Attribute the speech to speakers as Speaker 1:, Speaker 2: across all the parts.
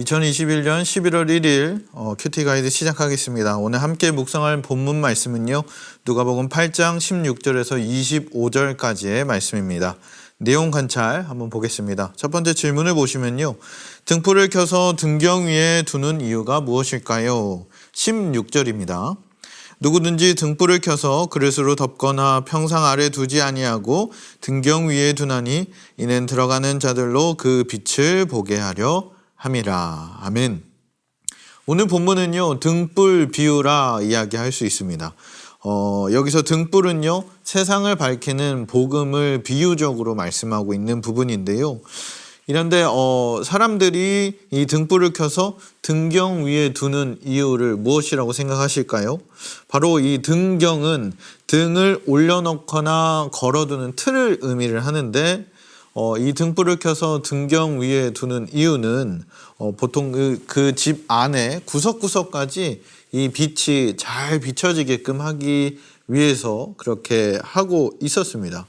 Speaker 1: 2021년 11월 1일 큐티 가이드 시작하겠습니다. 오늘 함께 묵상할 본문 말씀은요. 누가복음 8장 16절에서 25절까지의 말씀입니다. 내용 관찰 한번 보겠습니다. 첫 번째 질문을 보시면요. 등불을 켜서 등경 위에 두는 이유가 무엇일까요? 16절입니다. 누구든지 등불을 켜서 그릇으로 덮거나 평상 아래 두지 아니하고 등경 위에 두나니 이는 들어가는 자들로 그 빛을 보게 하려 함이라. 아멘. 오늘 본문은요, 등불 비유라 이야기할 수 있습니다. 여기서 등불은요, 세상을 밝히는 복음을 비유적으로 말씀하고 있는 부분인데요. 이런데 사람들이 이 등불을 켜서 등경 위에 두는 이유를 무엇이라고 생각하실까요? 바로 이 등경은 등을 올려놓거나 걸어두는 틀을 의미를 하는데 이 등불을 켜서 등경 위에 두는 이유는 보통 그 집 안에 구석구석까지 이 빛이 잘 비춰지게끔 하기 위해서 그렇게 하고 있었습니다.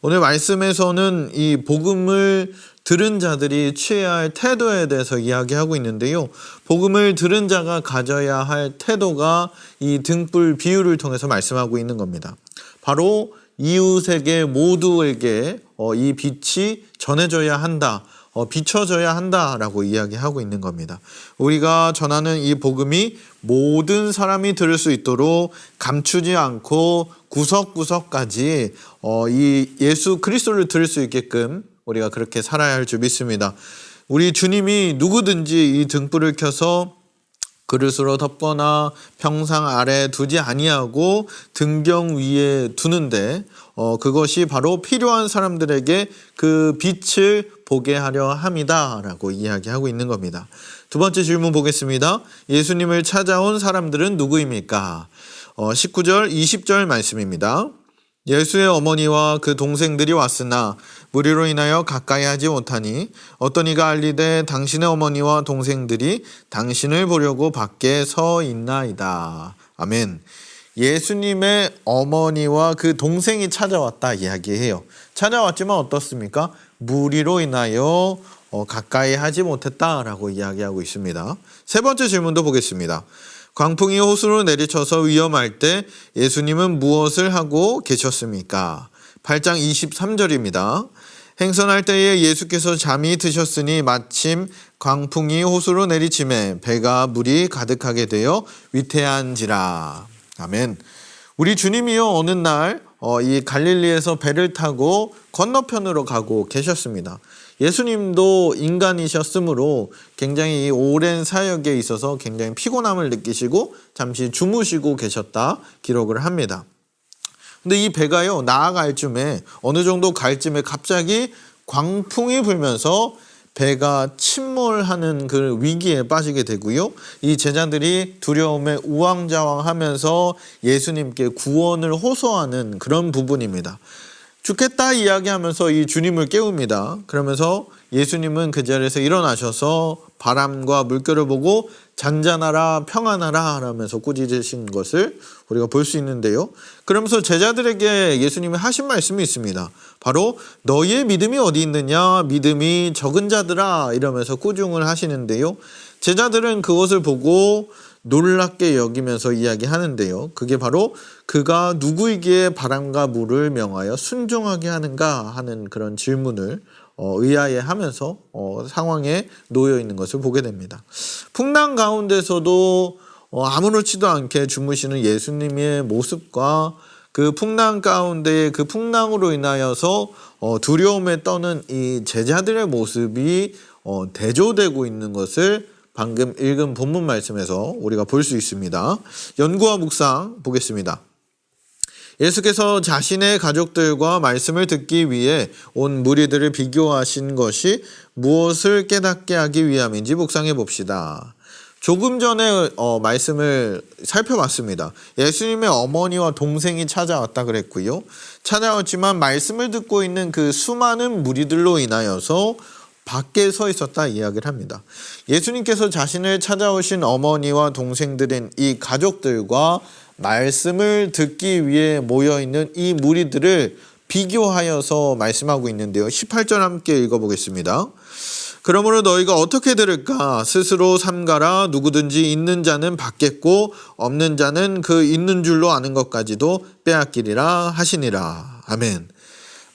Speaker 1: 오늘 말씀에서는 이 복음을 들은 자들이 취해야 할 태도에 대해서 이야기하고 있는데요. 복음을 들은 자가 가져야 할 태도가 이 등불 비유를 통해서 말씀하고 있는 겁니다. 바로 이웃에게 모두에게 이 빛이 전해져야 한다, 비춰져야 한다라고 이야기하고 있는 겁니다. 우리가 전하는 이 복음이 모든 사람이 들을 수 있도록 감추지 않고 구석구석까지 이 예수 그리스도를 들을 수 있게끔 우리가 그렇게 살아야 할 줄 믿습니다. 우리 주님이 누구든지 이 등불을 켜서 그릇으로 덮거나 평상 아래 두지 아니하고 등경 위에 두는데 그것이 바로 필요한 사람들에게 그 빛을 보게 하려 함이다 라고 이야기하고 있는 겁니다. 두 번째 질문 보겠습니다. 예수님을 찾아온 사람들은 누구입니까? 19절 20절 말씀입니다. 예수의 어머니와 그 동생들이 왔으나 무리로 인하여 가까이 하지 못하니 어떤 이가 알리되 당신의 어머니와 동생들이 당신을 보려고 밖에 서 있나이다. 아멘. 예수님의 어머니와 그 동생이 찾아왔다 이야기해요. 찾아왔지만 어떻습니까? 무리로 인하여 가까이 하지 못했다라고 이야기하고 있습니다. 세 번째 질문도 보겠습니다. 광풍이 호수로 내리쳐서 위험할 때 예수님은 무엇을 하고 계셨습니까? 8장 23절입니다. 행선할 때에 예수께서 잠이 드셨으니 마침 광풍이 호수로 내리침에 배가 물이 가득하게 되어 위태한지라. 아멘. 우리 주님이요 어느 날 이 갈릴리에서 배를 타고 건너편으로 가고 계셨습니다. 예수님도 인간이셨으므로 굉장히 오랜 사역에 있어서 굉장히 피곤함을 느끼시고 잠시 주무시고 계셨다 기록을 합니다. 근데 이 배가요 나아갈 쯤에 어느 정도 갈 쯤에 갑자기 광풍이 불면서 배가 침몰하는 그 위기에 빠지게 되고요. 이 제자들이 두려움에 우왕좌왕하면서 예수님께 구원을 호소하는 그런 부분입니다. 죽겠다 이야기하면서 이 주님을 깨웁니다. 그러면서 예수님은 그 자리에서 일어나셔서 바람과 물결을 보고 잔잔하라 평안하라 하면서 꾸짖으신 것을 우리가 볼 수 있는데요. 그러면서 제자들에게 예수님이 하신 말씀이 있습니다. 바로 너희의 믿음이 어디 있느냐 믿음이 적은 자들아 이러면서 꾸중을 하시는데요. 제자들은 그것을 보고 놀랍게 여기면서 이야기하는데요. 그게 바로 그가 누구이기에 바람과 물을 명하여 순종하게 하는가 하는 그런 질문을 의아해하면서 상황에 놓여 있는 것을 보게 됩니다. 풍랑 가운데서도 아무렇지도 않게 주무시는 예수님의 모습과 그 풍랑 가운데 그 풍랑으로 인하여서 두려움에 떠는 이 제자들의 모습이 대조되고 있는 것을 방금 읽은 본문 말씀에서 우리가 볼 수 있습니다. 연구와 묵상 보겠습니다. 예수께서 자신의 가족들과 말씀을 듣기 위해 온 무리들을 비교하신 것이 무엇을 깨닫게 하기 위함인지 묵상해 봅시다. 조금 전에 말씀을 살펴봤습니다. 예수님의 어머니와 동생이 찾아왔다 그랬고요. 찾아왔지만 말씀을 듣고 있는 그 수많은 무리들로 인하여서 밖에 서 있었다 이야기를 합니다. 예수님께서 자신을 찾아오신 어머니와 동생들인 이 가족들과 말씀을 듣기 위해 모여있는 이 무리들을 비교하여서 말씀하고 있는데요. 18절 함께 읽어보겠습니다. 그러므로 너희가 어떻게 들을까? 스스로 삼가라. 누구든지 있는 자는 받겠고 없는 자는 그 있는 줄로 아는 것까지도 빼앗기리라 하시니라. 아멘.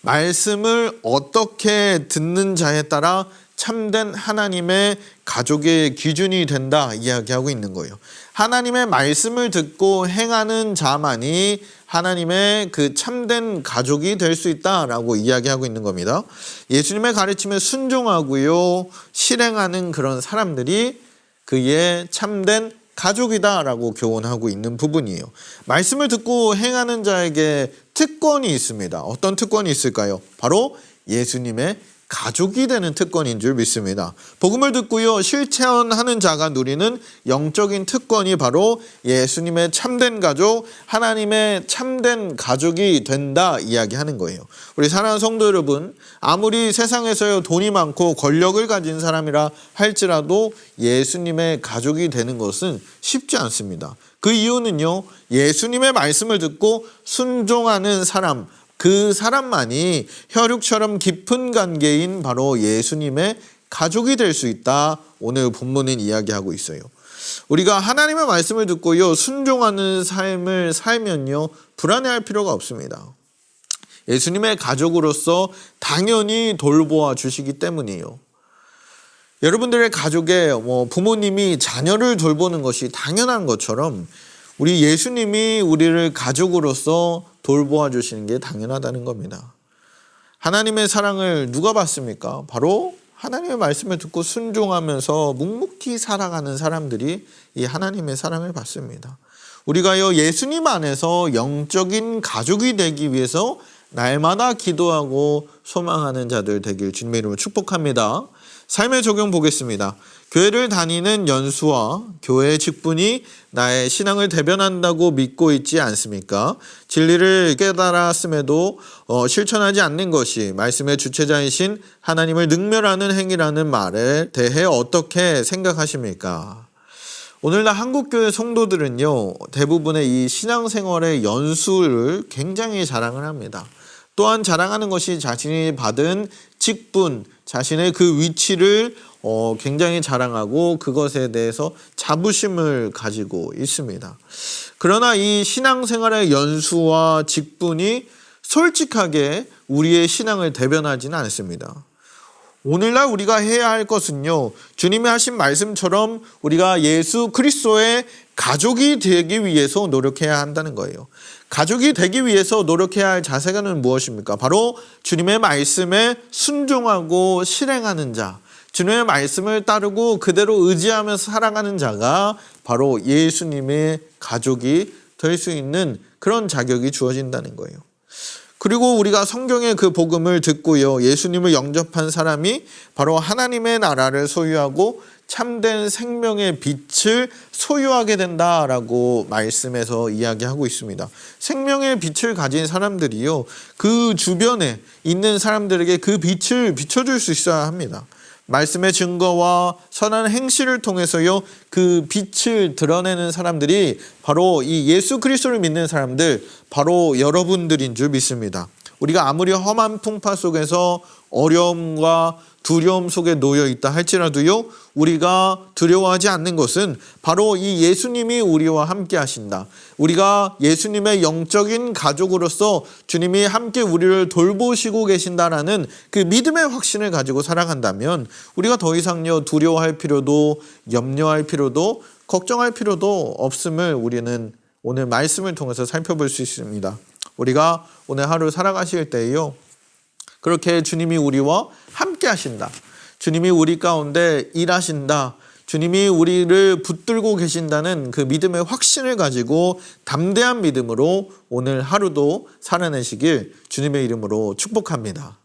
Speaker 1: 말씀을 어떻게 듣는 자에 따라 참된 하나님의 가족의 기준이 된다 이야기하고 있는 거예요. 하나님의 말씀을 듣고 행하는 자만이 하나님의 그 참된 가족이 될 수 있다라고 이야기하고 있는 겁니다. 예수님의 가르침에 순종하고요, 실행하는 그런 사람들이 그의 참된 가족이다라고 교훈하고 있는 부분이에요. 말씀을 듣고 행하는 자에게 특권이 있습니다. 어떤 특권이 있을까요? 바로 예수님의 가족이 되는 특권인 줄 믿습니다. 복음을 듣고요, 실천하는 자가 누리는 영적인 특권이 바로 예수님의 참된 가족, 하나님의 참된 가족이 된다 이야기하는 거예요. 우리 사랑하는 성도 여러분, 아무리 세상에서 돈이 많고 권력을 가진 사람이라 할지라도 예수님의 가족이 되는 것은 쉽지 않습니다. 그 이유는요, 예수님의 말씀을 듣고 순종하는 사람, 그 사람만이 혈육처럼 깊은 관계인 바로 예수님의 가족이 될 수 있다. 오늘 본문은 이야기하고 있어요. 우리가 하나님의 말씀을 듣고요, 순종하는 삶을 살면요, 불안해할 필요가 없습니다. 예수님의 가족으로서 당연히 돌보아 주시기 때문이에요. 여러분들의 가족에 부모님이 자녀를 돌보는 것이 당연한 것처럼 우리 예수님이 우리를 가족으로서 돌보아 주시는 게 당연하다는 겁니다. 하나님의 사랑을 누가 받습니까? 바로 하나님의 말씀을 듣고 순종하면서 묵묵히 살아가는 사람들이 이 하나님의 사랑을 받습니다. 우리가요, 예수님 안에서 영적인 가족이 되기 위해서 날마다 기도하고 소망하는 자들 되길 주님의 이름으로 축복합니다. 삶의 적용 보겠습니다. 교회를 다니는 연수와 교회 직분이 나의 신앙을 대변한다고 믿고 있지 않습니까? 진리를 깨달았음에도 실천하지 않는 것이 말씀의 주체자이신 하나님을 능멸하는 행위라는 말에 대해 어떻게 생각하십니까? 오늘날 한국교회 성도들은요, 대부분의 이 신앙생활의 연수를 굉장히 자랑을 합니다. 또한 자랑하는 것이 자신이 받은 직분, 자신의 그 위치를 굉장히 자랑하고 그것에 대해서 자부심을 가지고 있습니다. 그러나 이 신앙생활의 연수와 직분이 솔직하게 우리의 신앙을 대변하지는 않습니다. 오늘날 우리가 해야 할 것은요, 주님이 하신 말씀처럼 우리가 예수 그리스도의 가족이 되기 위해서 노력해야 한다는 거예요. 가족이 되기 위해서 노력해야 할 자세가는 무엇입니까? 바로 주님의 말씀에 순종하고 실행하는 자, 주님의 말씀을 따르고 그대로 의지하면서 살아가는 자가 바로 예수님의 가족이 될 수 있는 그런 자격이 주어진다는 거예요. 그리고 우리가 성경의 그 복음을 듣고요, 예수님을 영접한 사람이 바로 하나님의 나라를 소유하고 참된 생명의 빛을 소유하게 된다라고 말씀에서 이야기하고 있습니다. 생명의 빛을 가진 사람들이요, 그 주변에 있는 사람들에게 그 빛을 비춰줄 수 있어야 합니다. 말씀의 증거와 선한 행실을 통해서요, 그 빛을 드러내는 사람들이 바로 이 예수 그리스도를 믿는 사람들, 바로 여러분들인 줄 믿습니다. 우리가 아무리 험한 풍파 속에서 어려움과 두려움 속에 놓여 있다 할지라도요, 우리가 두려워하지 않는 것은 바로 이 예수님이 우리와 함께 하신다. 우리가 예수님의 영적인 가족으로서 주님이 함께 우리를 돌보시고 계신다라는 그 믿음의 확신을 가지고 살아간다면 우리가 더 이상요, 두려워할 필요도 염려할 필요도 걱정할 필요도 없음을 우리는 오늘 말씀을 통해서 살펴볼 수 있습니다. 우리가 오늘 하루 살아가실 때에요, 그렇게 주님이 우리와 함께 하신다. 주님이 우리 가운데 일하신다. 주님이 우리를 붙들고 계신다는 그 믿음의 확신을 가지고 담대한 믿음으로 오늘 하루도 살아내시길 주님의 이름으로 축복합니다.